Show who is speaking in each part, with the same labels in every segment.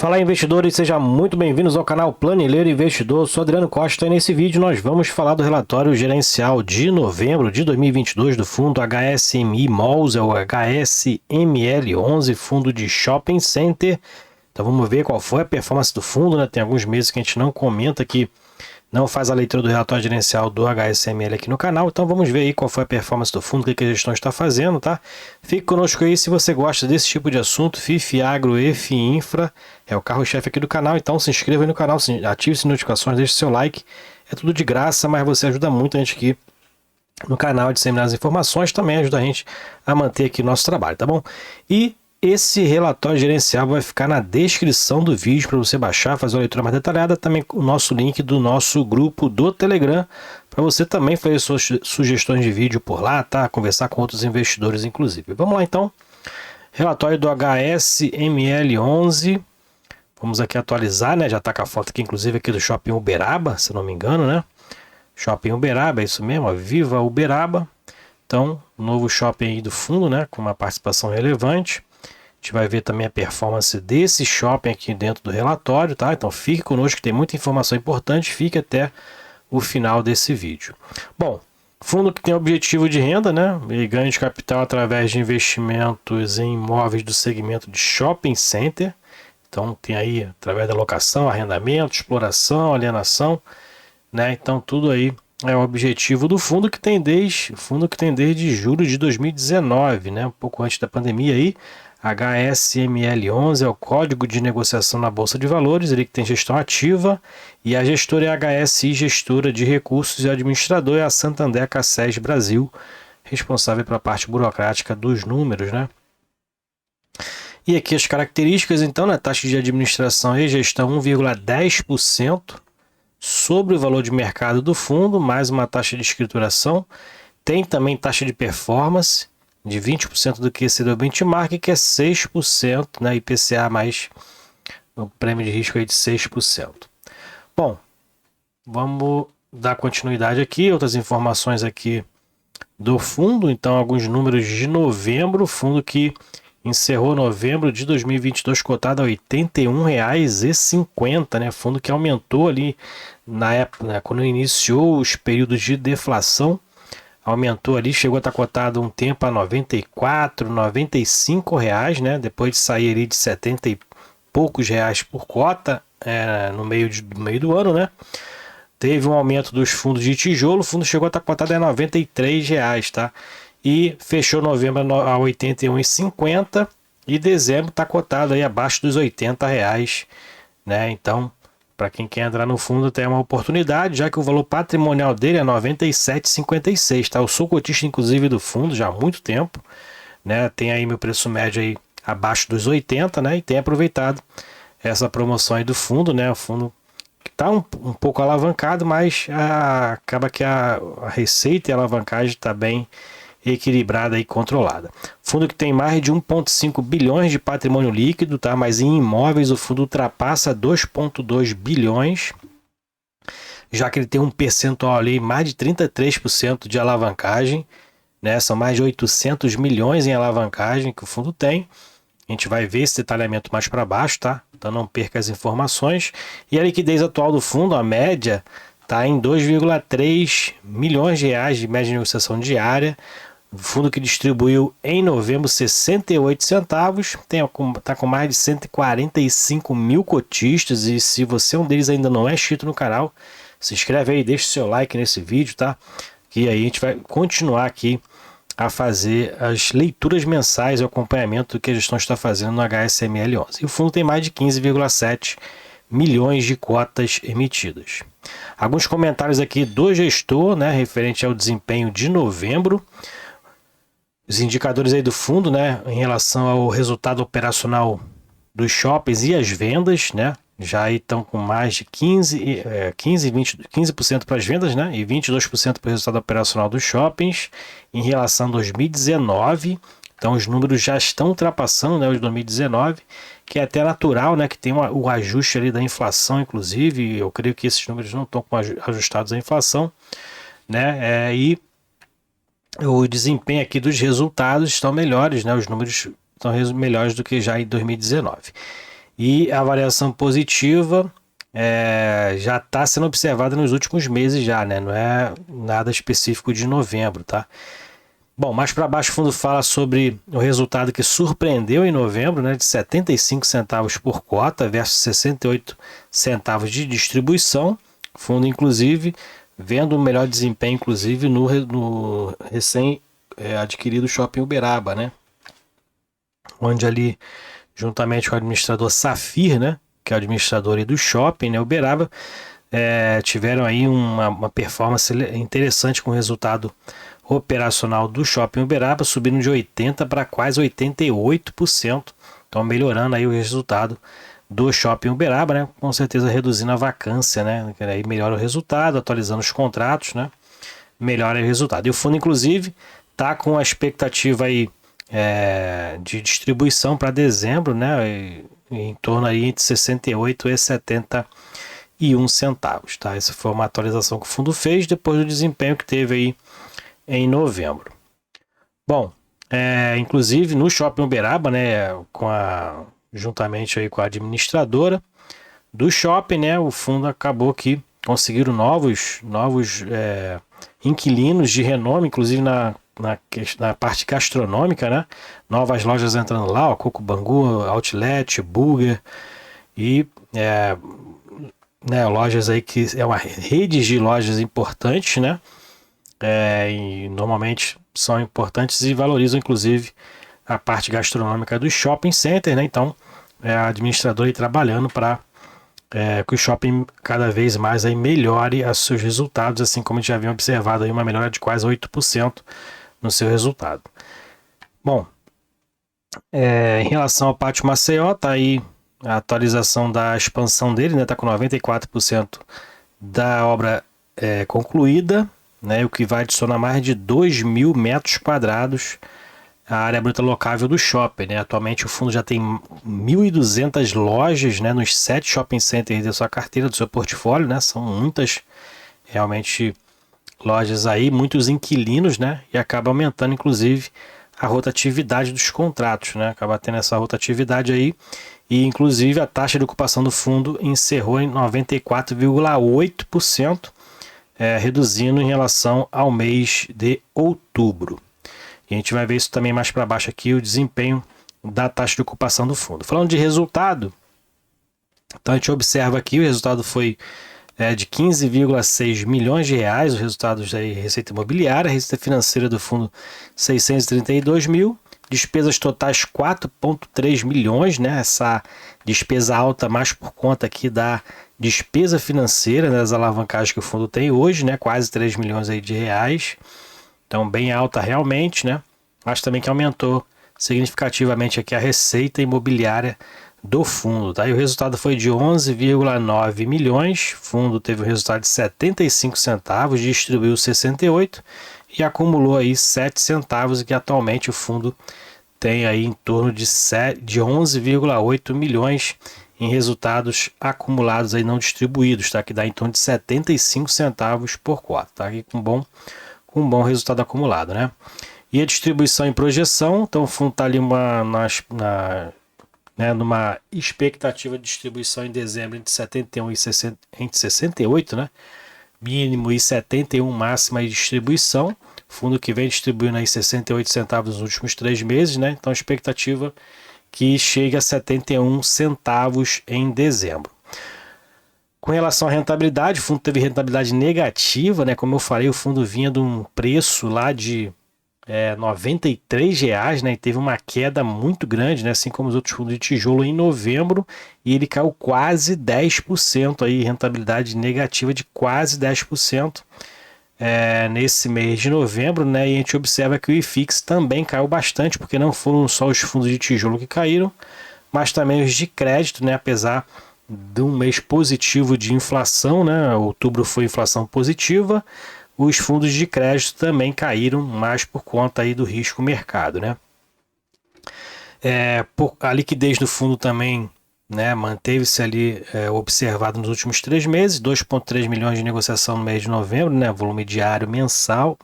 Speaker 1: Fala aí, investidores, sejam muito bem-vindos ao canal Planilheiro Investidor. Eu sou Adriano Costa e nesse vídeo nós vamos falar do relatório gerencial de novembro de 2022 do fundo HSMI Malls, é o HSML11, fundo de shopping center. Então vamos ver qual foi a performance do fundo, né? Tem alguns meses que a gente não comenta aqui, não faz a leitura do relatório gerencial do HSML aqui no canal, então vamos ver aí qual foi a performance do fundo, o que a gestão está fazendo, tá? Fique conosco aí se você gosta desse tipo de assunto, FIF, Agro, EF, Infra, é o carro-chefe aqui do canal, então se inscreva aí no canal, ative as notificações, deixe seu like, é tudo de graça, mas você ajuda muito a gente aqui no canal a disseminar as informações, também ajuda a gente a manter aqui o nosso trabalho, tá bom? E esse relatório gerencial vai ficar na descrição do vídeo para você baixar, fazer uma leitura mais detalhada. Também o nosso link do nosso grupo do Telegram, para você também fazer suas sugestões de vídeo por lá, tá? Conversar com outros investidores, inclusive. Vamos lá, então. Relatório do HSML11. Vamos aqui atualizar, né? Já está com a foto aqui, inclusive, aqui do Shopping Uberaba, se não me engano, né? Shopping Uberaba, é isso mesmo, Viva Uberaba. Então, novo shopping aí do fundo, né? Com uma participação relevante. A gente vai ver também a performance desse shopping aqui dentro do relatório, tá? Então fique conosco que tem muita informação importante, fique até o final desse vídeo. Bom, fundo que tem objetivo de renda, né? E ganho de capital através de investimentos em imóveis do segmento de shopping center. Então tem aí através da locação, arrendamento, exploração, alienação, né? Então tudo aí é o objetivo do fundo que tem desde julho de 2019, né? Um pouco antes da pandemia aí. HSML11 é o código de negociação na Bolsa de Valores, ele que tem gestão ativa, e a gestora é a HSI, gestora de recursos, e a administrador é a Santander Cassés Brasil, responsável pela parte burocrática dos números, né? E aqui as características, então, né? Taxa de administração e gestão 1,10% sobre o valor de mercado do fundo, mais uma taxa de escrituração. Tem também taxa de performance de 20% do que seria o benchmark, que é 6%, né? IPCA mais o prêmio de risco aí de 6%. Bom, vamos dar continuidade aqui, outras informações aqui do fundo. Então, alguns números de novembro, fundo que encerrou novembro de 2022 cotado a R$ 81,50, né? Fundo que aumentou ali na época, né? Quando iniciou os períodos de deflação, aumentou ali, chegou a estar cotado um tempo a R$ 94, R$ 95 reais, né? Depois de sair ali de 70 e poucos reais por cota no meio do ano, né? Teve um aumento dos fundos de tijolo, o fundo chegou a estar cotado a R$ 93 reais, tá? E fechou novembro a R$ 81,50 e dezembro está cotado aí abaixo dos R$ 80 reais, né? Então, para quem quer entrar no fundo, tem uma oportunidade, já que o valor patrimonial dele é R$ 97,56, tá? Eu sou cotista, inclusive, do fundo já há muito tempo, né? Tem aí meu preço médio aí abaixo dos 80, né? E tem aproveitado essa promoção aí do fundo, né? O fundo que está um pouco alavancado, mas acaba que a receita e a alavancagem está bem equilibrada e controlada. Fundo que tem mais de 1,5 bilhões de patrimônio líquido, tá? Mas em imóveis o fundo ultrapassa 2,2 bilhões, já que ele tem um percentual ali, mais de 33% de alavancagem, né? São mais de 800 milhões em alavancagem que o fundo tem. A gente vai ver esse detalhamento mais para baixo, tá? Então não perca as informações. E a liquidez atual do fundo, a média, está em 2,3 milhões de reais de média de negociação diária. O fundo que distribuiu em novembro 68 centavos, está com mais de 145 mil cotistas, e se você é um deles ainda não é inscrito no canal, se inscreve aí, deixa o seu like nesse vídeo, tá? Que aí a gente vai continuar aqui a fazer as leituras mensais e o acompanhamento do que a gestão está fazendo no HSML11. E o fundo tem mais de 15,7 milhões de cotas emitidas. Alguns comentários aqui do gestor, né, referente ao desempenho de novembro. Os indicadores aí do fundo, né, em relação ao resultado operacional dos shoppings e as vendas, né, já estão com mais de 15% para as vendas, né, e 22% para o resultado operacional dos shoppings em relação a 2019. Então os números já estão ultrapassando, né, os de 2019, que é até natural, né, que tem o ajuste ali da inflação, inclusive. Eu creio que esses números não estão ajustados à inflação, né, e o desempenho aqui dos resultados estão melhores, né? Os números estão melhores do que já em 2019. E a variação positiva já está sendo observada nos últimos meses já, né? Não é nada específico de novembro, tá? Bom, mais para baixo o fundo fala sobre o resultado que surpreendeu em novembro, né, de 75 centavos por cota versus 68 centavos de distribuição. O fundo, inclusive, vendo um melhor desempenho, inclusive, no recém-adquirido Shopping Uberaba, né? Onde ali, juntamente com o administrador Safir, né, que é o administrador aí do shopping, né, Uberaba, tiveram aí uma performance interessante com o resultado operacional do Shopping Uberaba, subindo de 80% para quase 88%. Então, melhorando aí o resultado do Shopping Uberaba, né? Com certeza reduzindo a vacância, né? Aí melhora o resultado, atualizando os contratos, né? Melhora o resultado. E o fundo, inclusive, tá com a expectativa aí de distribuição para dezembro, né? Em torno aí entre 68 e 71 centavos, tá? Essa foi uma atualização que o fundo fez depois do desempenho que teve aí em novembro. Bom, inclusive no Shopping Uberaba, né, juntamente aí com a administradora do shopping, né, o fundo acabou que conseguiram novos inquilinos de renome, inclusive na parte gastronômica, né, novas lojas entrando lá, Coco Bangu, Outlet, Burger e lojas aí que é uma rede de lojas importantes, né, e normalmente são importantes e valorizam inclusive a parte gastronômica do shopping center, né? Então a administradora aí trabalhando para que o shopping cada vez mais aí melhore os seus resultados, assim como a gente já havia observado aí uma melhora de quase 8% no seu resultado. Bom, em relação ao Pátio Maceió, tá aí a atualização da expansão dele, né? Tá com 94% da obra concluída, né, o que vai adicionar mais de 2.000 metros quadrados à área bruta locável do shopping, né? Atualmente o fundo já tem 1.200 lojas, né, nos 7 shopping centers da sua carteira, do seu portfólio, né? São muitas realmente lojas aí, muitos inquilinos, né? E acaba aumentando inclusive a rotatividade dos contratos, né? Acaba tendo essa rotatividade aí e inclusive a taxa de ocupação do fundo encerrou em 94,8%. Reduzindo em relação ao mês de outubro. E a gente vai ver isso também mais para baixo aqui, o desempenho da taxa de ocupação do fundo. Falando de resultado, então a gente observa aqui, o resultado foi de 15,6 milhões de reais, os resultados da receita imobiliária, a receita financeira do fundo 632 mil, despesas totais 4,3 milhões, né? Essa despesa alta mais por conta aqui da despesa financeira, né, das alavancagens que o fundo tem hoje, né, quase 3 milhões aí de reais, então bem alta realmente, né, mas também que aumentou significativamente aqui a receita imobiliária do fundo, tá? E o resultado foi de 11,9 milhões, o fundo teve um resultado de 75 centavos, distribuiu 68 e acumulou aí 7 centavos, que atualmente o fundo tem aí em torno de 11,8 milhões em resultados acumulados aí não distribuídos, tá? Que dá em torno de 75 centavos por cota, tá? Aqui com um bom resultado acumulado, né? E a distribuição em projeção, então o fundo está ali numa expectativa de distribuição em dezembro entre 71 e 60, entre 68, né? Mínimo e 71 máxima de distribuição. Fundo que vem distribuindo aí 68 centavos nos últimos 3 meses, né? Então a expectativa que chega a 71 centavos em dezembro. Com relação à rentabilidade, o fundo teve rentabilidade negativa, né? Como eu falei, o fundo vinha de um preço lá de R$ 93, né? E teve uma queda muito grande, né? Assim como os outros fundos de tijolo em novembro, e ele caiu quase 10% aí, rentabilidade negativa de quase 10%. Nesse mês de novembro, né? E a gente observa que o IFIX também caiu bastante, porque não foram só os fundos de tijolo que caíram, mas também os de crédito, né? Apesar de um mês positivo de inflação, né? Outubro foi inflação positiva, os fundos de crédito também caíram, mais por conta aí do risco mercado, né? A liquidez do fundo também, né, manteve-se ali observado nos últimos 3 meses, 2,3 milhões de negociação no mês de novembro, né, volume diário mensal,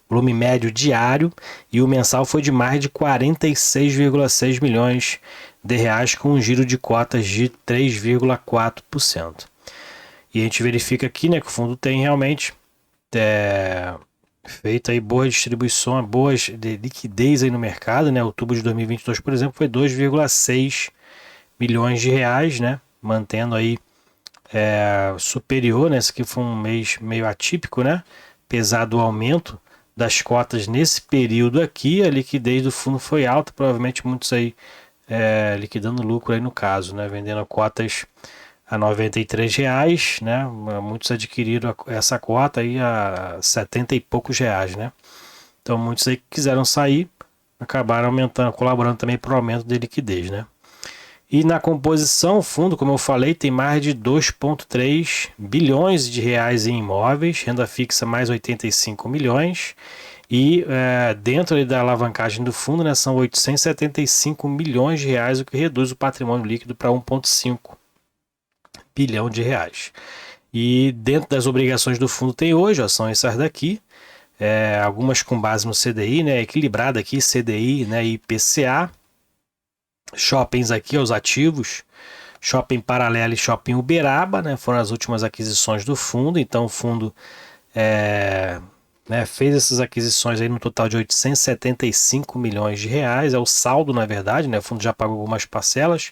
Speaker 1: volume médio diário, e o mensal foi de mais de 46,6 milhões de reais com um giro de cotas de 3,4%. E a gente verifica aqui, né, que o fundo tem realmente feito aí boa distribuição, boas de liquidez aí no mercado, né? Outubro de 2022, por exemplo, foi 2,6 milhões de reais, né? Mantendo aí superior, né? Esse aqui foi um mês meio atípico, né? Apesar do aumento das cotas nesse período aqui, a liquidez do fundo foi alta, provavelmente muitos aí liquidando lucro aí no caso, né? Vendendo cotas a R$ 93, né? Muitos adquiriram essa cota aí a 70 e poucos reais, né? Então muitos aí que quiseram sair acabaram aumentando, colaborando também para o aumento de liquidez, né? E na composição, o fundo, como eu falei, tem mais de 2,3 bilhões de reais em imóveis, renda fixa mais 85 milhões. E dentro da alavancagem do fundo, né, são 875 milhões de reais, o que reduz o patrimônio líquido para 1,5 bilhão de reais. E dentro das obrigações do fundo tem hoje, ó, são essas daqui, algumas com base no CDI, né, equilibrada aqui, CDI, né, e IPCA. Shoppings aqui, os ativos, Shopping Paralelo e Shopping Uberaba, né, foram as últimas aquisições do fundo. Então o fundo fez essas aquisições aí no total de 875 milhões de reais, é o saldo na verdade, né, o fundo já pagou algumas parcelas.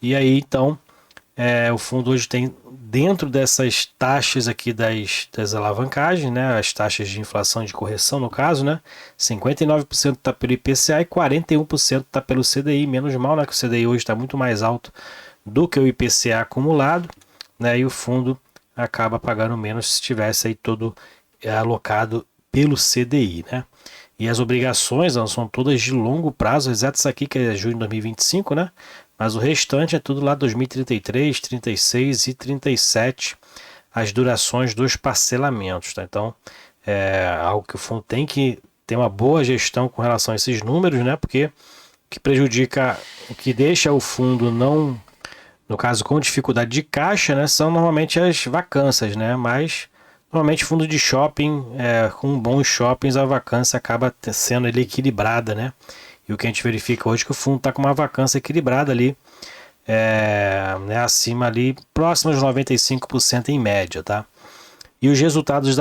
Speaker 1: E aí então o fundo hoje tem, dentro dessas taxas aqui das alavancagens, né, as taxas de inflação e de correção no caso, né, 59% está pelo IPCA e 41% está pelo CDI, menos mal, né, que o CDI hoje está muito mais alto do que o IPCA acumulado, né, e o fundo acaba pagando menos se tivesse aí todo alocado pelo CDI, né. E as obrigações são todas de longo prazo, exato isso aqui que é junho de 2025, né? Mas o restante é tudo lá 2033, 36 e 37, as durações dos parcelamentos, tá? Então, é algo que o fundo tem que ter uma boa gestão com relação a esses números, né? Porque o que prejudica, o que deixa o fundo não, no caso com dificuldade de caixa, né? São normalmente as vacâncias, né? Mas normalmente fundo de shopping, com bons shoppings, a vacância acaba sendo ele equilibrada, né? E o que a gente verifica hoje é que o fundo está com uma vacância equilibrada ali, né, acima ali, próximo aos 95% em média, tá? E os resultados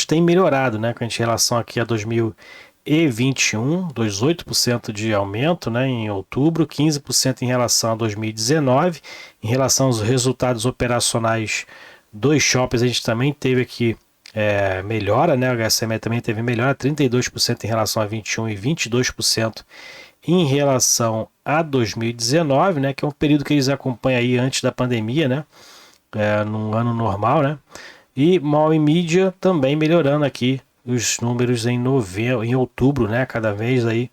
Speaker 1: têm melhorado, né? Com a gente em relação aqui a 2021, 18% de aumento, né, em outubro, 15% em relação a 2019. Em relação aos resultados operacionais dos shoppings, a gente também teve aqui melhora, né? O HSM também teve melhora, 32% em relação a 21 e 22% em relação a 2019, né? Que é um período que eles acompanham aí antes da pandemia, né? Num ano normal, né? E Mall e Mídia também melhorando aqui os números em outubro, né? Cada vez aí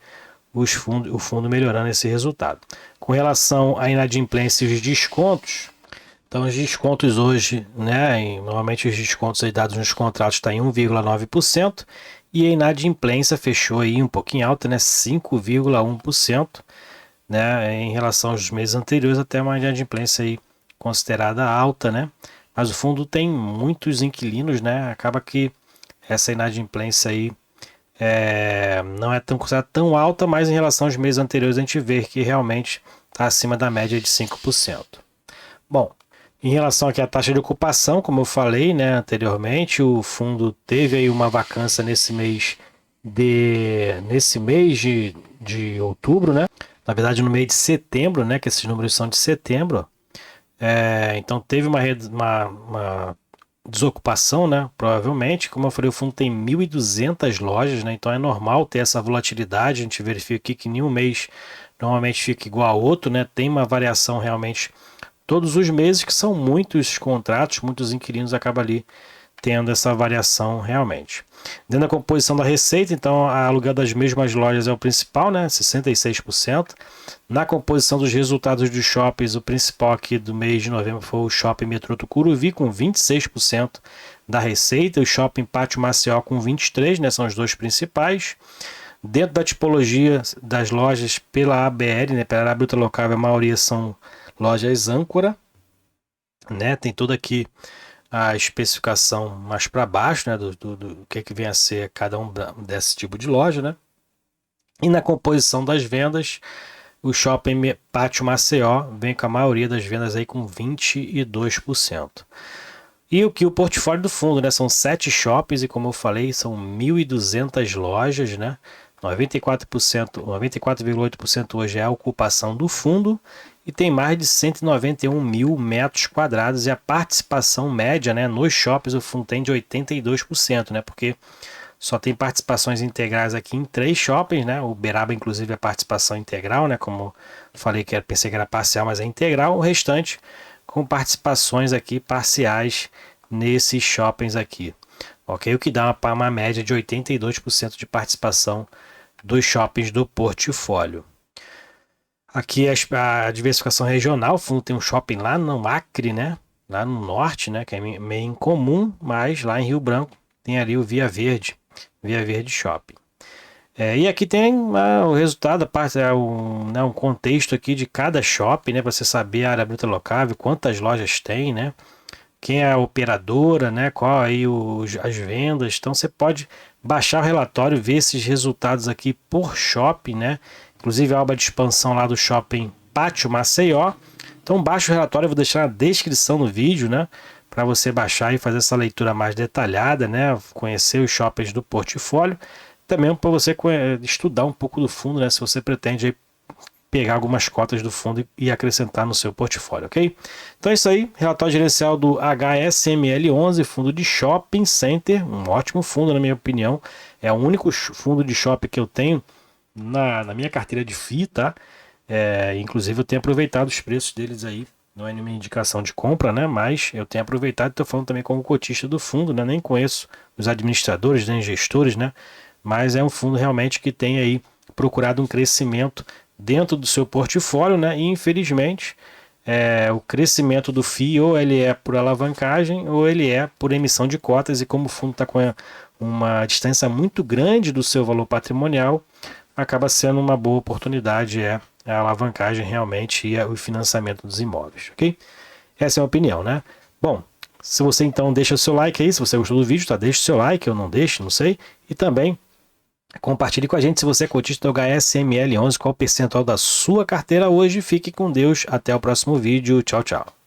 Speaker 1: o fundo melhorando esse resultado. Com relação à inadimplência e os descontos, então os descontos hoje, né? Normalmente os descontos aí dados nos contratos está em 1,9% e a inadimplência fechou aí um pouquinho alta, né? 5,1%, né? Em relação aos meses anteriores, até uma inadimplência aí considerada alta, né? Mas o fundo tem muitos inquilinos, né? Acaba que essa inadimplência aí não é considerada tão alta, mas em relação aos meses anteriores a gente vê que realmente está acima da média de 5%. Bom, em relação aqui à taxa de ocupação, como eu falei, né, anteriormente, o fundo teve aí uma vacância nesse mês de outubro, né? Na verdade, no mês de setembro, né? Que esses números são de setembro. Então teve uma desocupação, né? Provavelmente, como eu falei, o fundo tem 1.200 lojas, né? Então é normal ter essa volatilidade. A gente verifica aqui que nenhum mês normalmente fica igual ao outro, né? Tem uma variação realmente todos os meses, que são muitos contratos, muitos inquilinos acabam ali tendo essa variação realmente. Dentro da composição da receita, então, a aluguel das mesmas lojas é o principal, né? 66%. Na composição dos resultados dos shoppings, o principal aqui do mês de novembro foi o Shopping Metrô Tucuruvi, com 26% da receita, o Shopping Pátio Maceió com 23%, né? São os dois principais. Dentro da tipologia das lojas pela ABL, né? Pela Bruta Local, a maioria são lojas âncora, né? Tem toda aqui a especificação mais para baixo, né? Do que vem a ser cada um desse tipo de loja, né? E na composição das vendas, o Shopping Pátio Maceió vem com a maioria das vendas aí com 22%. E o que o portfólio do fundo, né? São 7 shoppings e, como eu falei, são 1.200 lojas, né? 94%, 94,8% hoje é a ocupação do fundo e tem mais de 191 mil metros quadrados e a participação média, né, nos shoppings o fundo tem de 82%, né? Porque só tem participações integrais aqui em 3 shoppings, né? O Beraba, inclusive, é participação integral, né? Como falei que pensei que era parcial, mas é integral. O restante com participações aqui parciais nesses shoppings aqui. Ok? O que dá uma média de 82% de participação dos shoppings do portfólio. Aqui a diversificação regional, o fundo tem um shopping lá no Acre, né? Lá no norte, né? Que é meio incomum, mas lá em Rio Branco tem ali o Via Verde Shopping. E aqui tem o resultado, um contexto aqui de cada shopping, né? Para você saber a área bruta locável, quantas lojas tem, né? Quem é a operadora, né? Qual aí as vendas. Então você pode baixar o relatório, ver esses resultados aqui por shopping, né? Inclusive a aba de expansão lá do Shopping Pátio Maceió. Então baixa o relatório, eu vou deixar na descrição do vídeo, né? Para você baixar e fazer essa leitura mais detalhada, né? Conhecer os shoppings do portfólio. Também para você estudar um pouco do fundo, né? Se você pretende aí pegar algumas cotas do fundo e acrescentar no seu portfólio, ok? Então é isso aí, relatório gerencial do HSML11, fundo de shopping center, um ótimo fundo na minha opinião, é o único fundo de shopping que eu tenho na minha carteira de FII, tá? Inclusive eu tenho aproveitado os preços deles aí, não é nenhuma indicação de compra, né? Mas eu tenho aproveitado e estou falando também como cotista do fundo, né? Nem conheço os administradores, nem gestores, né? Mas é um fundo realmente que tem aí procurado um crescimento dentro do seu portfólio, né? E infelizmente o crescimento do FII ou ele é por alavancagem ou ele é por emissão de cotas, e como o fundo está com uma distância muito grande do seu valor patrimonial, acaba sendo uma boa oportunidade a alavancagem realmente e o financiamento dos imóveis, ok? Essa é a opinião, né? Bom, se você então deixa o seu like aí, se você gostou do vídeo, tá? Deixa o seu like, eu não deixo, não sei, e também compartilhe com a gente se você é cotista do HSML11, qual o percentual da sua carteira hoje. Fique com Deus, até o próximo vídeo, tchau, tchau.